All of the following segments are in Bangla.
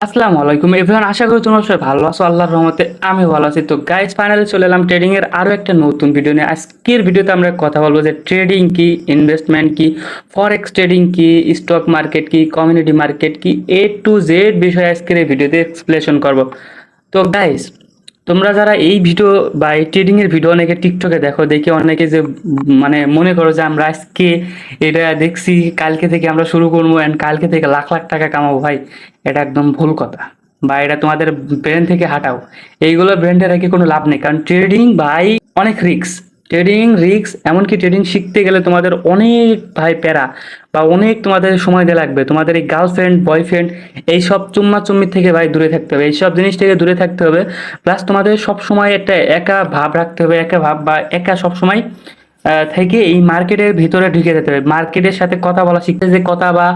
আসসালামু আলাইকুম এভরিওয়ান, আশা করি তোমরা সবাই ভালো আছো। আল্লাহর রহমতে আমি ভালো আছি। তো গাইস, ফাইনালি চলে এলাম ট্রেডিং এর আরো একটা নতুন ভিডিও নিয়ে। আজকের ভিডিওতে আমরা কথা বলবো যে ট্রেডিং কি, ইনভেস্টমেন্ট কি, ফরেক্স ট্রেডিং কি, স্টক মার্কেট কি, কমিউনিটি মার্কেট কি, A to Z বিষয়ে আজকের এই ভিডিওতে এক্সপ্লেনেশন করব। তো গাইস, তোমরা যারা এই ভিডিও বা এই ট্রেডিং এর ভিডিও অনেকে টিকটকে দেখো, দেখে অনেকে যে মানে মনে করো যে আমরা আজকে এটা দেখছি, কালকে থেকে আমরা শুরু করবো এন্ড কালকে থেকে লাখ লাখ টাকা কামাবো। ভাই, এটা একদম ভুল কথা। বা এটা তোমাদের ব্রেন থেকে হাঁটাও। এইগুলো ব্রেনটা রেখে কোনো লাভ নেই, কারণ ট্রেডিং ভাই অনেক রিস্ক। ট্রেডিং রিস্ক, এমনকি ট্রেডিং শিখতে গেলে তোমাদের অনেক ভাই প্যারা বা অনেক তোমাদের সময় দেওয়া লাগবে। তোমাদের এই গার্লফ্রেন্ড বয়ফ্রেন্ড এইসব চুম্মা চুম্মি থেকে ভাই দূরে থাকতে হবে, এইসব জিনিস থেকে দূরে থাকতে হবে। প্লাস তোমাদের সব সময় একটা একা ভাব রাখতে হবে, একা ভাব বা একা সব সময় থেকে এই মার্কেটের ভিতরে ঢুকে যেতে হবে। মার্কেটের সাথে কথা বলা শিখতে, যে কথা বা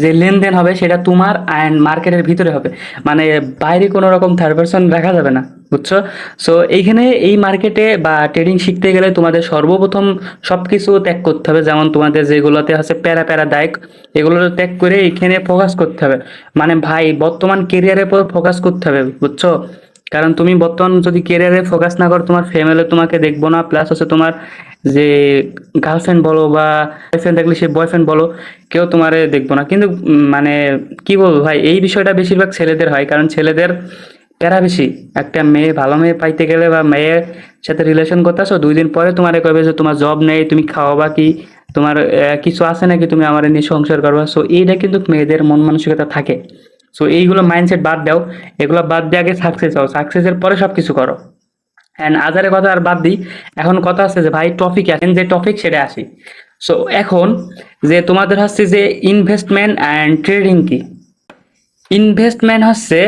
যে লেনদেন হবে সেটা তোমার অ্যান্ড মার্কেটের ভিতরে হবে। মানে বাইরে কোনো রকম থার্ড পারসন রাখা যাবে না, বুঝছো? সো এইখানে এই মার্কেটে বা ট্রেডিং শিখতে গেলে তোমাদের সর্বপ্রথম সবকিছু ত্যাগ করতে হবে। যেমন তোমাদের যেগুলোতে আছে প্যারা প্যারা দায়ক, এগুলো ত্যাগ করে এখানে ফোকাস করতে হবে। মানে ভাই, বর্তমান কেরিয়ারের উপর ফোকাস করতে হবে, বুঝছো? কারণ তুমি বর্তমান যদি কেরিয়ারে ফোকাস না করো, তোমার ফ্যামিলি তোমাকে দেখবো না। প্লাস হচ্ছে তোমার যে গার্লফ্রেন্ড বলো বা বয়ফ্রেন্ড থাকলে সে বয়ফ্রেন্ড বলো, কেউ তোমারে দেখবো না। কিন্তু মানে কি বলবো ভাই, এই বিষয়টা বেশিরভাগ ছেলেদের হয়, কারণ ছেলেদের প্যারা বেশি। একটা মেয়ে, ভালো মেয়ে পাইতে গেলে বা মেয়ের সাথে রিলেশন করতেছো, 2 দিন পরে তোমারে কবে যে তোমার জব নেই, তুমি খাওয়াবা কি, তোমার কিছু আছে নাকি, তুমি আমার নিয়ে সংসার করবা। সো এইটা কিন্তু মেয়েদের মন মানসিকতা থাকে। সো এইগুলো মাইন্ডসেট বাদ দাও, এগুলো বাদ দিয়ে আগে সাকসেস হও, সাকসেসের পরে সবকিছু করো। অ্যান্ড আজারের কথা আর বাদ দিই। এখন কথা আছে যে ভাই টপিক, এখন যে টপিক সেটা আসি। সো এখন যে তোমাদের হচ্ছে যে ইনভেস্টমেন্ট অ্যান্ড ট্রেডিং কি। ইনভেস্টমেন্ট হচ্ছে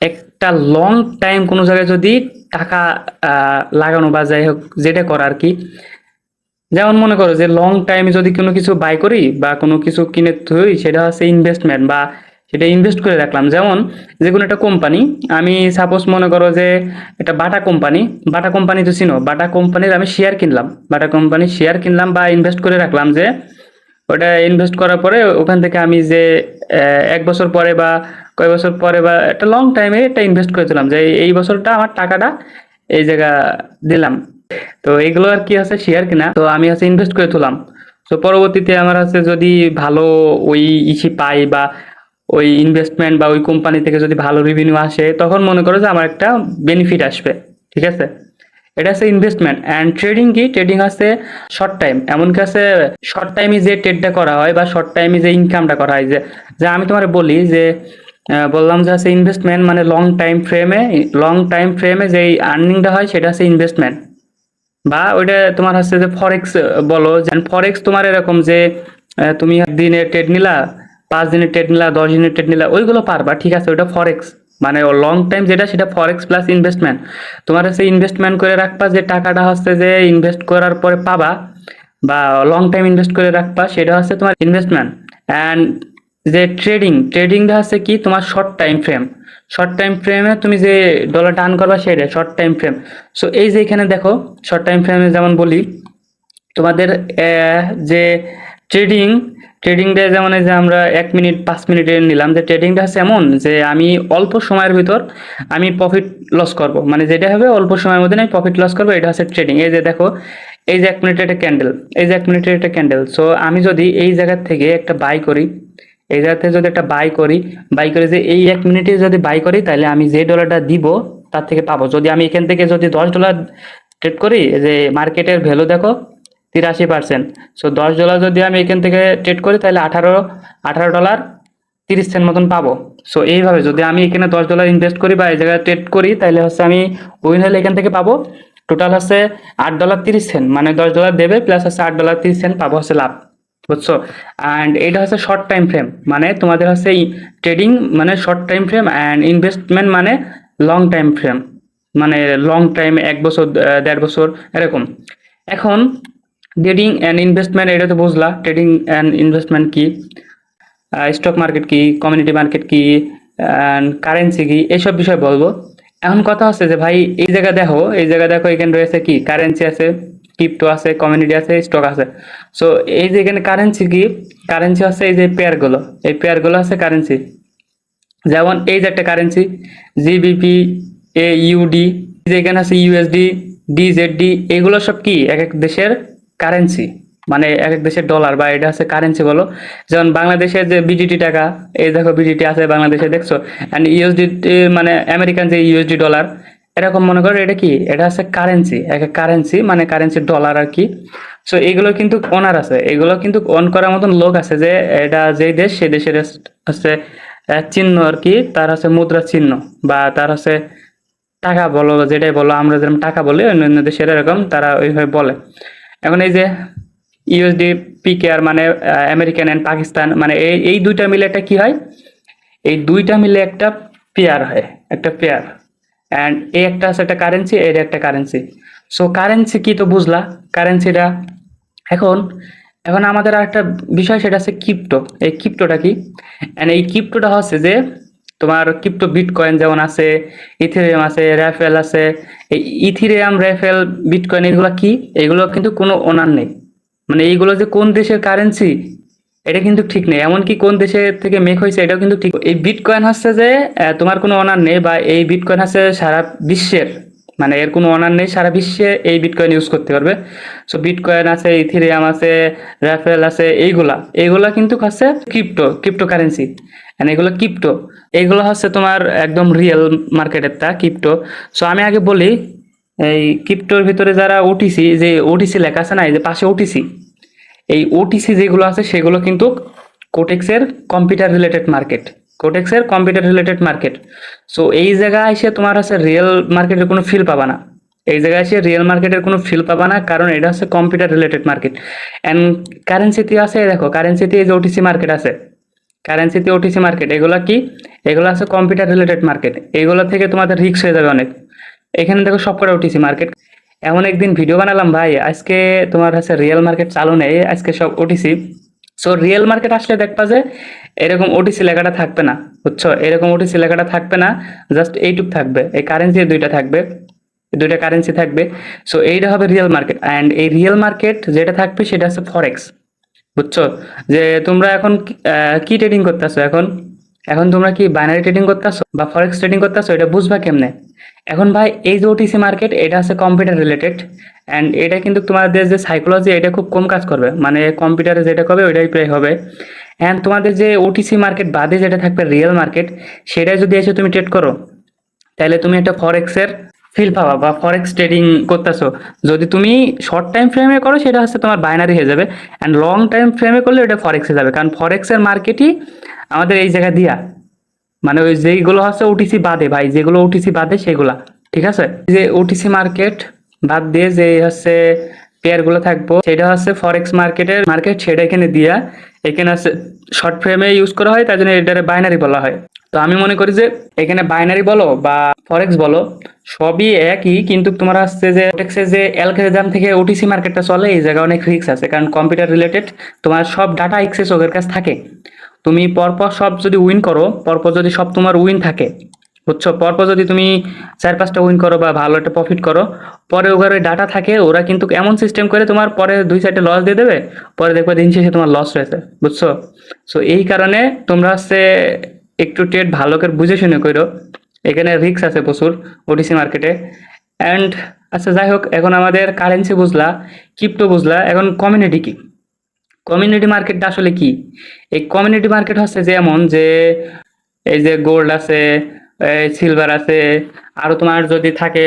একটা লং টাইম কোনো জায়গায় যদি টাকা লাগানো বা যাই হোক যেটা করা আর কি। যেমন মনে করো যে লং টাইমে যদি কোনো কিছু বাই করি বা কোনো কিছু কিনে থই, সেটা হচ্ছে ইনভেস্টমেন্ট বা সেটা ইনভেস্ট করে রাখলাম। যেমন যে কোনো একটা কোম্পানি, আমি সাপোজ মনে করো যে একটা বাটা কোম্পানি, বাটা কোম্পানি তো চিনো, বাটা কোম্পানির আমি শেয়ার কিনলাম, বাটা কোম্পানির শেয়ার কিনলাম বা ইনভেস্ট করে রাখলাম। যে ওটা ইনভেস্ট করার পরে ওখান থেকে আমি যে 1 বছর পরে বা কয় বছর পরে বা একটা লং টাইমে একটা ইনভেস্ট করে দিলাম, যে এই বছরটা আমার টাকাটা এই জায়গা দিলাম। তো এগুলো আর কি আছে শেয়ার কিনা, তো আমি হচ্ছে ইনভেস্ট করে তুললাম। তো পরবর্তীতে আমার হচ্ছে যদি ভালো ওই ইসি পাই বা ওই ইনভেস্টমেন্ট বা ওই কোম্পানি থেকে যদি ভালো রেভিনিউ আসে, তখন মনে করো যে আমার একটা বেনিফিট আসবে। ঠিক আছে, এটা হচ্ছে ইনভেস্টমেন্ট। অ্যান্ড ট্রেডিং কি, ট্রেডিং আছে শর্ট টাইম। এমনকি আছে শর্ট টাইমে যে ট্রেডটা করা হয় বা শর্ট টাইমে যে ইনকামটা করা হয়, যে যে আমি তোমার বলি যে বললাম যে আছে ইনভেস্টমেন্ট মানে লং টাইম ফ্রেমে যে আর্নিংটা হয় সেটা হচ্ছে ইনভেস্টমেন্ট। বা ওইটা তোমার হচ্ছে যে ফরেক্স বলো, যে ফরেক্স তোমার এরকম যে তুমি দিনে ট্রেড নিলা, 5 দিনের ট্রেড নিলা, 10 দিনের ট্রেড নিলা, ওইগুলো পারবা, ঠিক আছে, ওইটা ফরেক্স। মানে লং টাইম যেটা সেটা ফরেক্স প্লাস ইনভেস্টমেন্ট। তোমার হচ্ছে ইনভেস্টমেন্ট করে রাখবা, যে টাকাটা হচ্ছে যে ইনভেস্ট করার পরে পাবা বা লং টাইম ইনভেস্ট করে রাখবা, সেটা হচ্ছে তোমার ইনভেস্টমেন্ট। অ্যান্ড যে ট্রেডিংটা হচ্ছে কি তোমার শর্ট টাইম ফ্রেমে তুমি যে ডলারটা আর্ন করবা সেটা শর্ট টাইম ফ্রেম। সো এই যে এখানে দেখো, শর্ট টাইম ফ্রেমে যেমন বলি তোমাদের যে ট্রেডিং ট্রেডিংটা যেমন এই যে আমরা 1 মিনিট 5 মিনিটের নিলাম, যে ট্রেডিংটা হচ্ছে এমন যে আমি অল্প সময়ের ভিতর আমি প্রফিট লস করব, মানে যেটা হবে অল্প সময়ের মধ্যে আমি প্রফিট লস করবো, এটা হচ্ছে ট্রেডিং। এই যে দেখো, এই যে 1 মিনিটের একটা ক্যান্ডেল, এই যে 1 মিনিটের একটা ক্যান্ডেল। সো আমি যদি এই জায়গা থেকে একটা বাই করি, এই জায়গা থেকে যদি একটা বাই করে যে এই 1 মিনিটে যদি বাই করি, তাহলে আমি যে ডলারটা দিব তার থেকে পাবো। যদি আমি এখান থেকে যদি $10 ট্রেড করি, যে মার্কেটের ভ্যালু দেখো 83%। সো $10 যদি আমি এখান থেকে ট্রেড করি, তাহলে $18.30 মতন পাবো। সো এইভাবে যদি আমি এখানে $10 ইনভেস্ট করি বা এই জায়গায় ট্রেড করি, তাহলে হচ্ছে আমি উইন হলে এখান থেকে পাবো টোটাল হচ্ছে $8.30। মানে $10 দেবে প্লাস হচ্ছে $8.30 পাবো হচ্ছে লাভ, বুঝছো? অ্যান্ড এটা হচ্ছে শর্ট টাইম ফ্রেম, মানে তোমাদের হচ্ছে ট্রেডিং মানে short time frame, and investment মানে লং টাইম ফ্রেম, মানে লং টাইম 1 বছর 1.5 বছর এরকম। এখন ট্রেডিং অ্যান্ড ইনভেস্টমেন্ট এটা তো বুঝলা, ট্রেডিং অ্যান্ড ইনভেস্টমেন্ট কি, স্টক মার্কেট কি, কমিউনিটি মার্কেট কি, কারেন্সি কি, এইসব বিষয় বলবো। এখন কথা হচ্ছে যে ভাই এই জায়গা দেখো এখানে রয়েছে কি, কারেন্সি আছে, ক্রিপ্টো আছে, কমিউনিটি আছে, স্টক আছে। সো এই যে এখানে কারেন্সি কি, কারেন্সি হচ্ছে এই যে পেয়ারগুলো, এই পেয়ারগুলো হচ্ছে কারেন্সি। যেমন এই যে একটা কারেন্সি জিবিপি, এ ইউডি, যেখানে আছে ইউএসডি, ডিজেডডি, এগুলো সব কি এক এক দেশের কারেন্সি, মানে এক এক দেশের ডলার বা এটা হচ্ছে কারেন্সি বলো। যেমন বাংলাদেশের যে বিডিটি টাকা, এই দেখো বিডিটি আছে বাংলাদেশে দেখছো, অ্যান্ড ইউএসডি মানে আমেরিকান যে ইউএসডি ডলার, এরকম মনে করো এটা কি, এটা হচ্ছে কারেন্সি, এক এক কারেন্সি মানে কারেন্সি ডলার আর কি। সো এগুলো কিন্তু ওনার আছে, এগুলো কিন্তু অন করার মতন লোক আছে, যে এটা যেই দেশ সেই দেশের হচ্ছে চিহ্ন আর কি, তার হচ্ছে মুদ্রা চিহ্ন বা তার হচ্ছে টাকা বলো, যেটাই বলো, আমরা যেরকম টাকা বলি অন্যান্য দেশের এরকম তারা ওইভাবে বলে। এখন এই যে ইউএসডি পিকেআর মানে আমেরিকান অ্যান্ড পাকিস্তান, মানে এই দুইটা মিলে একটা কি হয়, এই দুইটা মিলে একটা পেয়ার হয়, একটা পেয়ার। অ্যান্ড এই একটা আছে একটা কারেন্সি, এর একটা কারেন্সি। সো কারেন্সি কি তো বুঝলা, কারেন্সিটা। এখন এখন আমাদের আর একটা বিষয়, সেটা হচ্ছে ক্রিপ্টো। এই ক্রিপ্টোটা কি, এন্ড এই ক্রিপ্টোটা হচ্ছে যে তোমার ক্রিপ্টো বিটকয়েন যেমন আছে, ইথেরিয়াম আছে, র্যাফেল আছে। এই ইথেরিয়াম, র্যাফেল, বিটকয়েন এগুলো কি, এগুলো কিন্তু কোনো ওনার নেই, মানে এইগুলো যে কোন দেশের কারেন্সি এটা কিন্তু ঠিক নেই, এমনকি কোন দেশে থেকে মেক হয়েছে এটাও কিন্তু ঠিক। এই বিটকয়েন হচ্ছে যে তোমার কোনো অনার নেই, বা এই বিটকয়েন হচ্ছে সারা বিশ্বের, মানে এর কোনো অনার নেই, সারা বিশ্বে এই বিটকয়েন ইউজ করতে পারবে। সো বিটকয়েন আছে, ইথেরিয়াম আছে, রাফেল আছে, এইগুলা এইগুলা কিন্তু হচ্ছে ক্রিপ্টো কারেন্সি। এগুলো ক্রিপ্টো, এইগুলো হচ্ছে তোমার একদম রিয়েল মার্কেটের তা ক্রিপ্টো। সো আমি আগে বলি, এই ক্রিপ্টোর ভিতরে যারা ওটিসি, যে ওটিসি লেখা আছে না, এই যে পাশে ওটিসি, এই ওটিসি যেগুলো আছে সেগুলো কিন্তু কোটেক্সের কম্পিউটার রিলেটেড মার্কেট, কোটেক্সের কম্পিউটার রিলেটেড মার্কেট। সো এই জায়গায় এসে তোমার হচ্ছে রিয়েল মার্কেটের কোনো ফিল পাবা না, এই জায়গায় এসে রিয়েল মার্কেটের কোনো ফিল পাবা না, কারণ এটা হচ্ছে কম্পিউটার রিলেটেড মার্কেট। অ্যান্ড কারেন্সিতে আছে, দেখো কারেন্সিতে এই যে ওটিসি মার্কেট আছে, কারেন্সিতে ওটিসি মার্কেট, এগুলো কি, এগুলো আছে কম্পিউটার রিলেটেড মার্কেট, এগুলো থেকে তোমাদের রিস্ক হয়ে যাবে অনেক। এখানে দেখো সবকটা ওটিসি মার্কেট। এমন একদিন ভিডিও বানালাম ভাই, আজকে তোমার হচ্ছে রিয়েল মার্কেট চালু নেই, আজকে সব ওটিসি। সো রিয়েল মার্কেট আসলে দেখবা যে এরকম ওটিসি লেখাটা থাকবে না, বুঝছো, এরকম ওটিসি লেখাটা থাকবে না, জাস্ট এইটুক থাকবে, এই কারেন্সি দুইটা থাকবে, দুইটা কারেন্সি থাকবে। সো এইটা হবে রিয়েল মার্কেট। অ্যান্ড এই রিয়েল মার্কেট যেটা থাকবে সেটা হচ্ছে ফরেক্স, বুঝছো। যে তোমরা এখন কি ট্রেডিং করতেছো, এখন এখন তোমরা কি বাইনারি ট্রেডিং করতেছো বা ফরেক্স ট্রেডিং করতেছো, এটা বুঝবা কেমনে। এখন ভাই এই যে ওটিসি মার্কেট, এটা আছে কম্পিউটার রিলেটেড, অ্যান্ড এটা কিন্তু তোমাদের যে সাইকোলজি এটা খুব কম কাজ করবে, মানে কম্পিউটারে যেটা করবে ওইটাই প্রায় হবে। অ্যান্ড তোমাদের যে ওটিসি মার্কেট বাদে যেটা থাকবে রিয়েল মার্কেট, সেটাই যদি এসে তুমি ট্রেড করো, তাহলে তুমি একটা ফরেক্সের ফিল পাবা বা ফরেক্স ট্রেডিং করতেছো। যদি তুমি শর্ট টাইম ফ্রেমে করো সেটা হচ্ছে তোমার বাইনারি হয়ে যাবে, অ্যান্ড লং টাইম ফ্রেমে করলে ওটা ফরেক্সে যাবে, কারণ ফরেক্সের মার্কেটই আমাদের এই জায়গা দিয়া, মানে ওই যেগুলো হচ্ছে ওটিসি বাদে ভাই, যেগুলো ওটিসি বাদে সেগুলা, ঠিক আছে। যে ওটিসি মার্কেট বাদ দিয়ে যে হচ্ছে পেয়ার গুলো থাকবো, সেটা হচ্ছে ফরেক্স মার্কেটের মার্কেট, সেটা এখানে দিয়া, এখানে হচ্ছে শর্ট ফ্রেমে ইউজ করা হয়, তাই জন্য এটারে বাইনারি বলা হয়। তো আমি মনে করি যে এখানে বাইনারি বলো বা ফরেক্স বলো, সবই একই, কিন্তু তোমার আসছে যে ফরেক্সে যে অ্যালগরিদম থেকে ওটিসি মার্কেটটা চলে, এই জায়গায় অনেক রিস্ক আছে, কারণ কম্পিউটার রিলেটেড তোমার সব ডাটা এক্সেস ওদের কাছে থাকে। তুমি পরপর সব যদি উইন করো, পরপর যদি সব তোমার উইন থাকে, বুঝছো, পরপর যদি তুমি 4-5টা উইন করো বা ভালো একটা প্রফিট করো, পরে ওখানে ডাটা থাকে, ওরা কিন্তু এমন সিস্টেম করে তোমার পরে 2 সাইডে লস দিয়ে দেবে, পরে দেখবে দিন শেষে তোমার লস হয়েছে, বুঝছো। সো এই কারণে তোমরা হচ্ছে একটু ট্রেড ভালো করে বুঝে শুনে করো, এখানে রিস্ক আছে প্রচুর ওটিসি মার্কেটে। অ্যান্ড আচ্ছা যাই হোক, এখন আমাদের কারেন্সি বুঝলা, ক্রিপ্টো বুঝলা, এখন কমিউনিটি কি, কমিউনিটি মার্কেটটা আসলে কি। এই কমিউনিটি মার্কেট হচ্ছে যেমন যে এই যে গোল্ড আছে, সিলভার আছে, আরো তোমার যদি থাকে,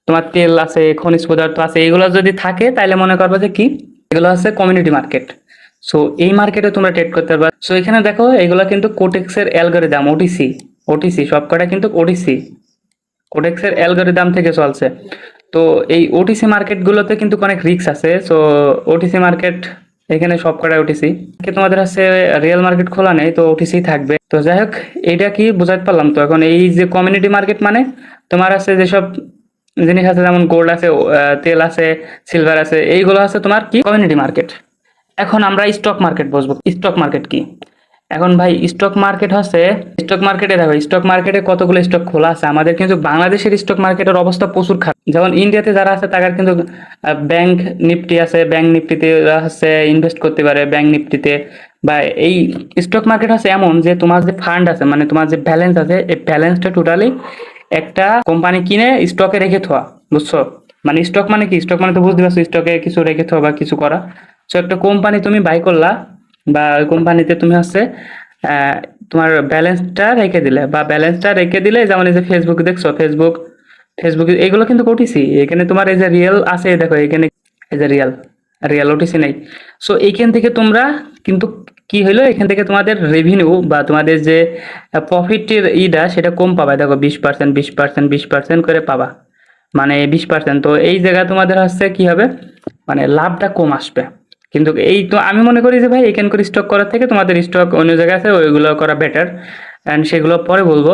তোমার তেল আছে, খনিজ পদার্থ আছে, এগুলো যদি থাকে তাহলে মনে করবে যে কি, এগুলো হচ্ছে কমিউনিটি মার্কেট। সো এই মার্কেটে তোমরা ট্রেড করতে পারবে। সো এখানে দেখো এগুলো কিন্তু কোটেক্সের অ্যালগরিদম, ওটিসি, ওটিসি সবকটা কিন্তু ওটিসি, কোডেক্সের অ্যালগরিদম থেকে চলছে। তো এই ওটিসি মার্কেটগুলোতে কিন্তু অনেক রিস্ক আছে। সো ওটিসি মার্কেট এখানে সব কটাই ওটিসি, তোমাদের হচ্ছে রিয়েল মার্কেট খোলা নেই, তো ওটিসি থাকবে। তো যাই হোক, এটা কি বুঝাতে পারলাম। তো এখন এই যে কমিউনিটি মার্কেট মানে তোমার আছে যেসব জিনিস আছে, যেমন গোল্ড আছে, তেল আছে, সিলভার আছে, এইগুলো আছে তোমার কি কমিউনিটি মার্কেট। এখন আমরা স্টক মার্কেট বসবো। স্টক মার্কেট কি, এখন ভাই স্টক মার্কেট হচ্ছে, স্টক মার্কেটে দেখো স্টক মার্কেটে কতগুলো স্টক খোলা আছে। আমাদের কিন্তু বাংলাদেশের স্টক মার্কেটের অবস্থা প্রচুর খারাপ। যেমন ইন্ডিয়াতে যারা আছে তাদের কিন্তু ব্যাংক নিফটি আছে, ব্যাংক নিফটিতে হচ্ছে ইনভেস্ট করতে পারে ব্যাংক নিফটিতে, বা এই স্টক মার্কেট আছে এমন যে তোমার যে ফান্ড আছে মানে তোমার যে ব্যালেন্স আছে এই ব্যালেন্সটা টোটালি একটা কোম্পানি কিনে স্টকে রেখে থোয়া, বুঝছো? মানে স্টক মানে কি, স্টক মানে তো বুঝতে পারছো, স্টকে কিছু রেখে থোয়া বা কিছু করা। সো একটা কোম্পানি তুমি বাই করলা বা ওই কোম্পানিতে তুমি হচ্ছে আহ, তোমার ব্যালেন্সটা রেখে দিলে বা ব্যালেন্সটা রেখে দিলে, যেমন এই যে ফেসবুক দেখছো, ফেসবুক ফেসবুক এগুলো কিন্তু ওটিসি, এখানে তোমার এই যে রিয়েল আছে, এই দেখো এখানে এই যে রিয়েল, রিয়েল ওটিসি নেই। সো এইখান থেকে তোমরা কিন্তু কি হইলো, এখান থেকে তোমাদের রেভিনিউ বা তোমাদের যে প্রফিটের ইটা সেটা কম পাবা, দেখো 20%, 20%, 20% করে পাবা, মানে 20%। তো এই জায়গায় তোমাদের হচ্ছে কি হবে, মানে লাভটা কম আসবে। কিন্তু এই তো আমি মনে করি যে ভাই এখান করে স্টক করার থেকে তোমাদের স্টক অন্য জায়গায় আছে ওইগুলো করা বেটার, অ্যান্ড সেগুলো পরে বলবো,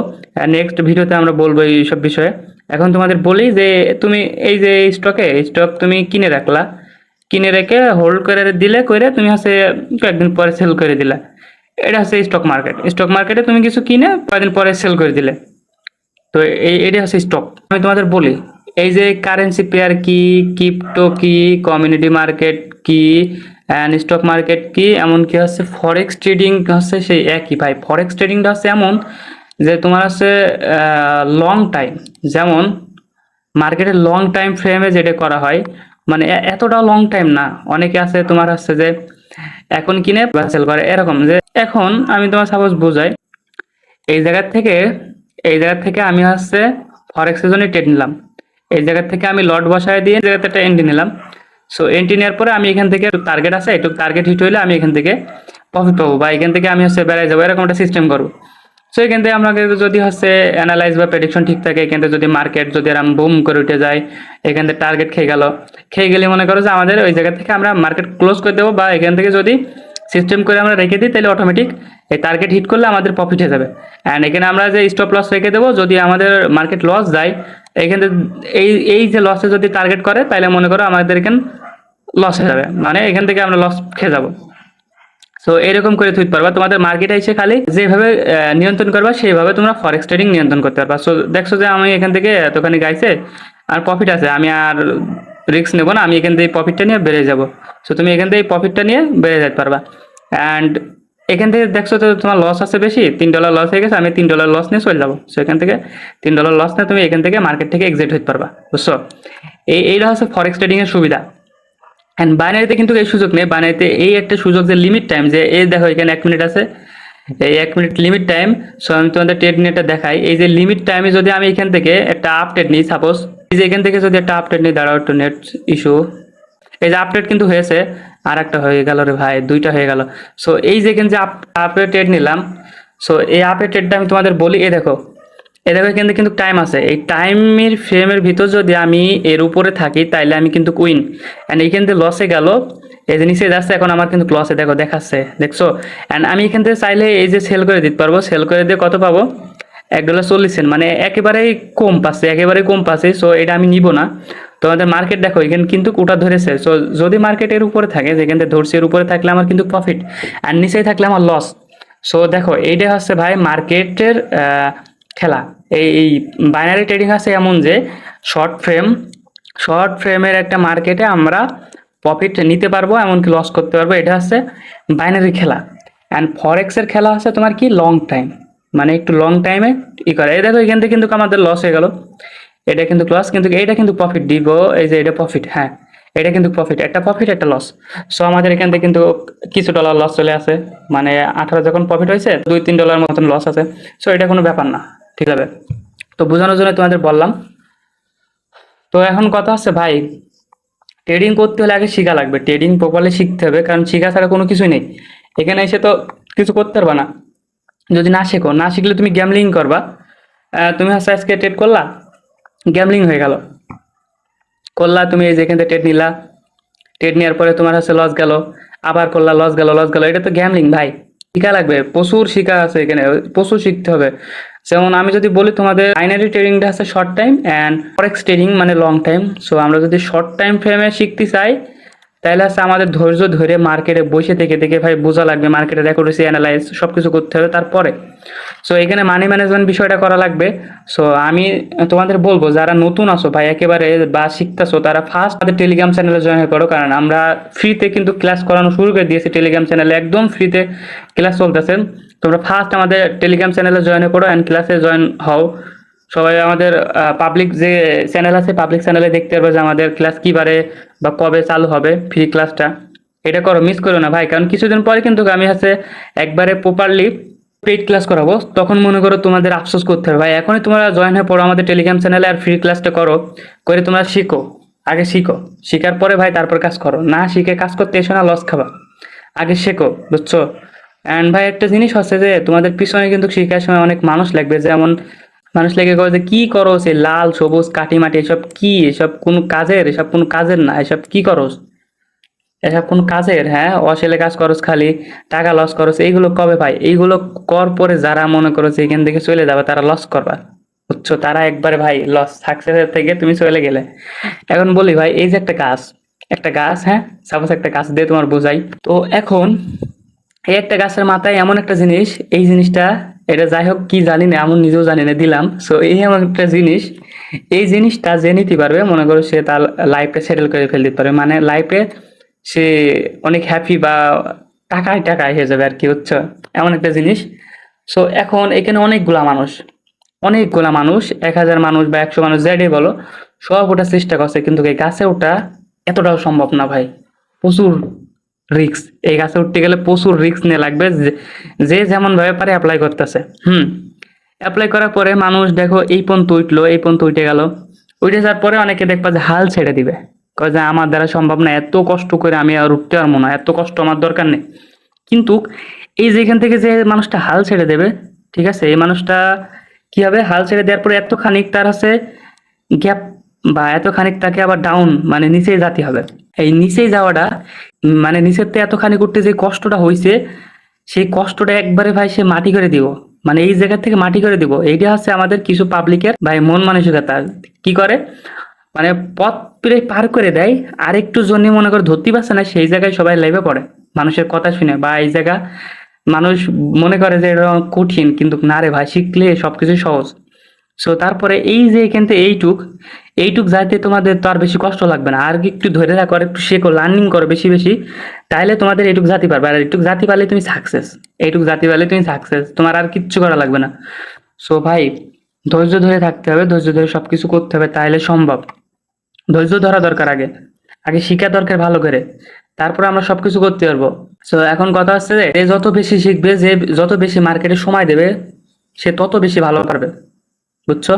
নেক্সট ভিডিওতে আমরা বলবো এইসব বিষয়ে। এখন তোমাদের বলি যে তুমি এই যে স্টক তুমি কিনে রাখলা, কিনে রেখে হোল্ড করে দিলে, করে তুমি হচ্ছে কয়েকদিন পরে সেল করে দিলা, এটা হচ্ছে স্টক মার্কেট। স্টক মার্কেটে তুমি কিছু কিনে কয়েকদিন পরে সেল করে দিলে, তো এটা হচ্ছে স্টক। আমি তোমাদের বলি এই যে কারেন্সি পেয়ার কি, ক্রিপ্টো কি, কমিউনিটি মার্কেট কি, অ্যান্ড স্টক মার্কেট কি, এমনকি হচ্ছে ফরেক্স ট্রেডিং হচ্ছে সেই একই ভাই। ফরেক্স ট্রেডিংটা হচ্ছে এমন যে তোমার হচ্ছে লং টাইম, যেমন মার্কেটের লং টাইম ফ্রেমে যেটা করা হয়, মানে এতটা লং টাইম না। অনেকে আছে তোমার হচ্ছে যে এখন কিনে বা সেল করে এরকম, যে এখন আমি তোমার সাপোজ বোঝাই, এই জায়গার থেকে এই জায়গার থেকে আমি হচ্ছে ফরেক্স জন্য ট্রেড নিলাম, এই জায়গার থেকে আমি লট বসায় দিয়ে জায়গাতে একটা এন্ট্রি নিলাম। সো এন্ট্রি নেওয়ার পরে আমি এখান থেকে টার্গেট আছে, একটু টার্গেট হিট হইলে আমি এখান থেকে প্রফিট পাবো বা এখান থেকে আমি হচ্ছে বেড়াই যাবো, এরকম একটা সিস্টেম করবো। সো এখান থেকে আমাকে যদি হচ্ছে অ্যানালাইজ বা প্রেডিকশন ঠিক থাকে, এখান থেকে যদি মার্কেট যদি এরকম বুম করে উঠে যায়, এখান থেকে টার্গেট খেয়ে গেল, খেয়ে গেলে মনে করো যে আমাদের ওই জায়গা থেকে আমরা মার্কেট ক্লোজ করে দেবো, বা এখান থেকে যদি সিস্টেম করে আমরা রেখে দিই তাহলে অটোমেটিক এই টার্গেট হিট করলে আমাদের প্রফিট হয়ে যাবে। অ্যান্ড এখানে আমরা যে স্টপ লস রেখে দেবো, যদি আমাদের মার্কেট লস যায় এখানে, এই এই যে লসে যদি টার্গেট করে তাহলে মনে করো আমাদের এখানে লস হয়ে যাবে, মানে এখান থেকে আমরা লস খেয়ে যাবো। সো এরকম করে থুইতে পারবা, তোমাদের মার্কেট এসে খালি যেভাবে নিয়ন্ত্রণ করবা সেইভাবে তোমরা ফরেক্স ট্রেডিং নিয়ন্ত্রণ করতে পারবা। সো দেখছো যে আমি এখান থেকে এতখানি গাইছে আর প্রফিট আছে, আমি আর রিস্ক নেবো না, আমি এখান থেকে প্রফিটটা নিয়ে বেড়ে যাব। সো তুমি এখান থেকে প্রফিটটা নিয়ে বেড়ে যেতে পারবা। অ্যান্ড এখান থেকে দেখছো তো তোমার লস আছে বেশি, $3 লস হয়ে গেছে, আমি $3 লস নিয়ে চলে যাবো। সো এখান থেকে $3 লস নিয়ে তুমি এখান থেকে মার্কেট থেকে এক্সিট হতে পারবা, বুঝছো? এইটা হচ্ছে ফরেক্স ট্রেডিং এর সুবিধা। অ্যান্ড বাইনারিতে কিন্তু এই সুযোগ নেই, বাইনারিতে এই একটা সুযোগ যে লিমিট টাইম, যে এই দেখো এখানে 1 মিনিট আছে, এই 1 মিনিট লিমিট টাইম। সো আমি তোমাদের ট্রেড নিয়ে দেখাই, এই যে লিমিট টাইমে যদি আমি এখান থেকে একটা আপডেট নিই, সাপোজ এই যে এখান থেকে যদি একটা আপডেট নিই, দাঁড়াও একটু নেট ইস্যু, এই যে আপডেট কিন্তু হয়েছে, আর একটা হয়ে গেল রে ভাই, দুইটা হয়ে গেল। সো এই যে এখানে যে আপডেট ট্রেড নিলাম, সো এই আপডেট ট্রেডটা আমি তোমাদের বলি, এই দেখো এখানে কিন্তু টাইম আছে, এই টাইমের ফ্রেমের ভিতর যদি আমি এর উপরে থাকি তাইলে আমি কিন্তু কুইন। অ্যান্ড এইখান থেকে লসে গেল, এই যে নিচে যাচ্ছে, এখন আমার কিন্তু লসে দেখো দেখাচ্ছে, দেখছো? অ্যান্ড আমি এখান থেকে চাইলে এই যে সেল করে দিতে পারবো, সেল করে দিয়ে কত পাবো, $1.40, মানে একেবারেই কম পাচ্ছে, একেবারেই কম পাচ্ছে। সো এটা আমি নিব না। তো আমাদের মার্কেট দেখো এখানে কিন্তু কোটা ধরেছে। সো যদি মার্কেটের উপরে থাকে, যেখান থেকে ধরছে এর উপরে থাকলে আমার কিন্তু প্রফিট, আর নিচেই থাকলে আমার লস। সো দেখো এইটা হচ্ছে ভাই মার্কেটের খেলা। এই বাইনারি ট্রেডিং আছে এমন যে শর্ট ফ্রেমের একটা মার্কেটে আমরা প্রফিট নিতে পারবো, এমনকি লস করতে পারবো, এটা হচ্ছে বাইনারি খেলা। অ্যান্ড ফরেক্সের খেলা হচ্ছে তোমার কি লং টাইম, মানে একটু লং টাইমে ই করে। এই দেখো এখান থেকে কিন্তু আমাদের লস হয়ে গেল, এটা কিন্তু লস, কিন্তু এটা কিন্তু প্রফিট দিব, এই যে এটা প্রফিট, হ্যাঁ এটা কিন্তু প্রফিট, একটা লস। সো আমাদের এখান থেকে কিন্তু কিছু ডলার লস চলে আসে, মানে 18 যখন প্রফিট হয়েছে $2-3 মতন লস আছে। সো এটা কোনো ব্যাপার না, ঠিক আছে? তো বোঝানোর জন্য তোমাদের বললাম। তো এখন কথা হচ্ছে ভাই, ট্রেডিং করতে হলে আগে শেখা লাগবে, ট্রেডিং প্রপারলি শিখতে হবে, কারণ শেখা ছাড়া কোনো কিছুই নেই। এখানে এসে তো কিছু করতে পারবা না যদি না শেখো। না শিখলে তুমি গ্যামলিং করবা, তুমি হচ্ছে আজকে ট্রেড করলা, গ্যামলিং হয়ে গেল, করলা তুমি এই যে এখান থেকে ট্রেড নিলা, ট্রেড নেওয়ার পরে তোমার হচ্ছে লস গেল, আবার করলা, লস গেল, এটা তো গ্যামলিং ভাই। শিখা লাগবে, প্রচুর শিখা আছে এখানে, প্রচুর শিখতে হবে। যেমন আমি যদি বলি তোমাদের বাইনারি ট্রেডিংটা আছে short time, and forex trading মানে লং টাইম। সো আমরা যদি শর্ট টাইম ফ্রেমে শিখতে চাই তাইলে হচ্ছে আমাদের ধৈর্য ধরে মার্কেটে বসে থেকে থেকে ভাই বোঝা লাগবে, মার্কেটের অ্যাকুরেসি অ্যানালাইজ সব কিছু করতে হবে তারপরে। সো এখানে মানি ম্যানেজমেন্ট বিষয়টা করা লাগবে। সো আমি তোমাদের বলবো যারা নতুন আসো ভাই একেবারে বা শিখতেছো, তারা ফার্স্ট আমাদের টেলিগ্রাম চ্যানেলে জয়েন হয়ে পড়ো, কারণ আমরা ফ্রিতে কিন্তু ক্লাস করানো শুরু করে দিয়েছি। টেলিগ্রাম চ্যানেলে একদম ফ্রিতে ক্লাস চলতেছে। তোমরা ফার্স্ট আমাদের টেলিগ্রাম চ্যানেলে জয়েন হয়ে পড়ো অ্যান্ড ক্লাসে জয়েন হও। সবাই আমাদের পাবলিক যে চ্যানেল আছে, পাবলিক চ্যানেলে দেখতে পারবে যে আমাদের ক্লাস কিবারে বা কবে চালু হবে ফ্রি ক্লাসটা। এটা করো, মিস করো না ভাই, কারণ কিছুদিন পরে কিন্তু আমি হচ্ছে একবারে প্রপারলি পেইড ক্লাস করাবো। তখন মনে করো তোমাদের আফসোস করতে হবে ভাই, এখনই তোমরা জয়েন হয়ে পড়ো আমাদের টেলিগ্রাম চ্যানেলে আর ফ্রি ক্লাসটা করো, করে তোমরা শিখো। আগে শিখো, শিখার পরে ভাই তারপর কাজ করো, না শিখে কাজ করতে এসো না, লস খাবা। আগে শেখো, বুঝছো? অ্যান্ড ভাই একটা জিনিস হচ্ছে যে তোমাদের পিছনে কিন্তু শেখার সময় অনেক মানুষ লাগবে, যেমন মানুষ লেগে করে যে কি করো, সে লাল সবুজ কাটি মাটি এসব কি, এসব কোনো কাজের, এসব কোনো কাজের না, এসব কি করস, এসব কোন কাজের? হ্যাঁ, অসেলে কাজ করস, খালি টাকা লস করস, এইগুলো কবে ভাই? এইগুলো কর পরে যারা মনে করো যে এখান থেকে চলে যাবে তারা লস করবা, বুঝছো? তারা একবারে ভাই লস, সাকসেসের থেকে তুমি চলে গেলে। এখন বলি ভাই, এই যে একটা গাছ, একটা গাছ, হ্যাঁ, সাপোজ একটা গাছ দিয়ে তোমার বোঝাই। তো এখন এই একটা গাছের মাথায় এমন একটা জিনিস, এই জিনিসটা, এটা যাই হোক কি জানি না, এমন নিজেও জানি না, দিলাম। সো এই এমন একটা জিনিস, এই জিনিসটা যে নিতে পারবে মনে করো সে তার লাইফটা সেটেল করে ফেলতে পারবে, মানে লাইফে সে অনেক হ্যাপি বা টাকায় টাকায় হয়ে যাবে আর কি, হচ্ছে এমন একটা জিনিস। সো এখন এখানে অনেকগুলা মানুষ, অনেকগুলা মানুষ, 1000 মানুষ বা 100 মানুষ যেটাই বলো, সব ওঠার চেষ্টা করছে, কিন্তু এই গাছে ওঠা এতটাও সম্ভব না ভাই, প্রচুর রিস্ক। এই গাছে উঠতে গেলে প্রচুর রিস্ক নিয়ে লাগবে, যে যেমন ভাবে পারে অ্যাপ্লাই করতেছে। অ্যাপ্লাই করার পরে মানুষ দেখো এই পর্যন্ত উঠলো, এই পর্যন্ত উঠে গেল, উঠে যাওয়ার পরে অনেকে দেখবা যে হাল ছেড়ে দিবে, কয় যে আমার দ্বারা সম্ভব না, এত কষ্ট করে আমি আর উঠতে পারবো না, এত কষ্ট আমার দরকার নেই। কিন্তু এই যে এখান থেকে যে মানুষটা হাল ছেড়ে দেবে, ঠিক আছে, এই মানুষটা কি হবে, হাল ছেড়ে দেওয়ার পরে এত খানিক তার আছে গ্যাপ, বা এত খানিক তাকে আবার ডাউন মানে নিচেই যেতে হবে। এই নিচেই যাওয়াটা মানে নিচের থেকে এত খানিক উঠতে যে কষ্টটা হয়েছে, সেই কষ্টটা একবারে ভাই সে মাটি করে দিব, মানে এই জায়গা থেকে মাটি করে দিব। এইটা হচ্ছে আমাদের কিছু পাবলিকের ভাই মন মানসিকতা। কি করে, মানে পথ প্রায় পার করে দেয়, আর একটু জন্য মনে করে ধরতে পারছে না, সেই জায়গায় সবাই লাইভে পড়ে মানুষের কথা শুনে, বা এই জায়গা মানুষ মনে করে যে এটা কঠিন, কিন্তু না রে ভাই, শিখলে সবকিছু সহজ। সো তারপরে এই যে এখান থেকে এইটুক, এইটুক যাইতে তোমাদের তো আর বেশি কষ্ট লাগবে না, আর একটু ধরে রাখো, আর একটু শেখো, লার্নিং করো বেশি বেশি, তাইলে তোমাদের এইটুক জাতি পারবে, আর এইটুক জাতি পারলে তুমি সাকসেস, এইটুক জাতি পারলে তুমি সাকসেস, তোমার আর কিচ্ছু করা লাগবে না। সো ভাই, ধৈর্য ধরে থাকতে হবে, ধৈর্য ধরে সবকিছু করতে হবে, তাইলে সম্ভব। ধৈর্য ধরা দরকার, আগে আগে শিখা দরকার ভালো করে, তারপরে আমরা সবকিছু করতে পারবো। সো এখন কথা হচ্ছে যে যে যত বেশি শিখবে, যে যত বেশি মার্কেটে সময় দেবে, সে তত বেশি ভালো পারবে, বুঝছো?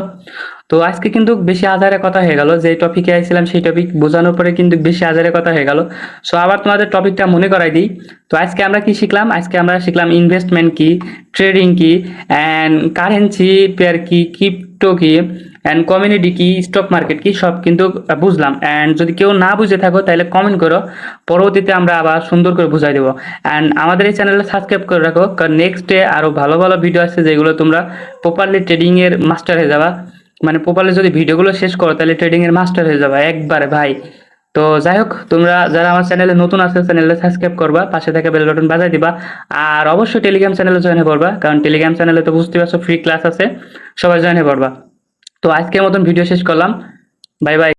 তো আজকে কিন্তু বেশি আজারে কথা হয়ে গেল, যে টপিকে আইছিলাম সেই টপিক বোঝানোর পরে কিন্তু বেশি আজারে কথা হয়ে গেল। সো আবার তোমাদের টপিকটা মনে করাই দিই। তো আজকে আমরা কি শিখলাম, আজকে আমরা শিখলাম ইনভেস্টমেন্ট কি, ট্রেডিং কি, অ্যান্ড কারেন্সি পেয়ার কি, ক্রিপ্টো কি, অ্যান্ড কমিউনিটি কি, স্টক মার্কেট কি, সব কিন্তু বুঝলাম। অ্যান্ড যদি কেউ না বুঝে থাকো তাহলে কমেন্ট করো, পরবর্তীতে আমরা আবার সুন্দর করে বুঝাই দেবো। অ্যান্ড আমাদের এই চ্যানেলটা সাবস্ক্রাইব করে রাখো, কারণ নেক্সট ডে আরো ভালো ভালো ভিডিও আছে, যেগুলো তোমরা প্রপারলি ট্রেডিং এর মাস্টার হয়ে যাবা। মানে প্রপারলি যদি ভিডিওগুলো শেষ করো তাহলে ট্রেডিং এর মাস্টার হয়ে যাবে একবারে ভাই। তো যাই হোক, তোমরা যারা আমার চ্যানেলে নতুন আছে চ্যানেলটা সাবস্ক্রাইব করবা, পাশে থাকা বেল বাটন বাজাই দিবা, আর অবশ্যই টেলিগ্রাম চ্যানেলে জয়েন হয়ে পড়বা, কারণ টেলিগ্রাম চ্যানেলে তো বুঝতে পারছো ফ্রি ক্লাস আছে, সবাই জয়েন হয়ে পড়বা। তো আজকের মতন ভিডিও শেষ করলাম, বাই বাই।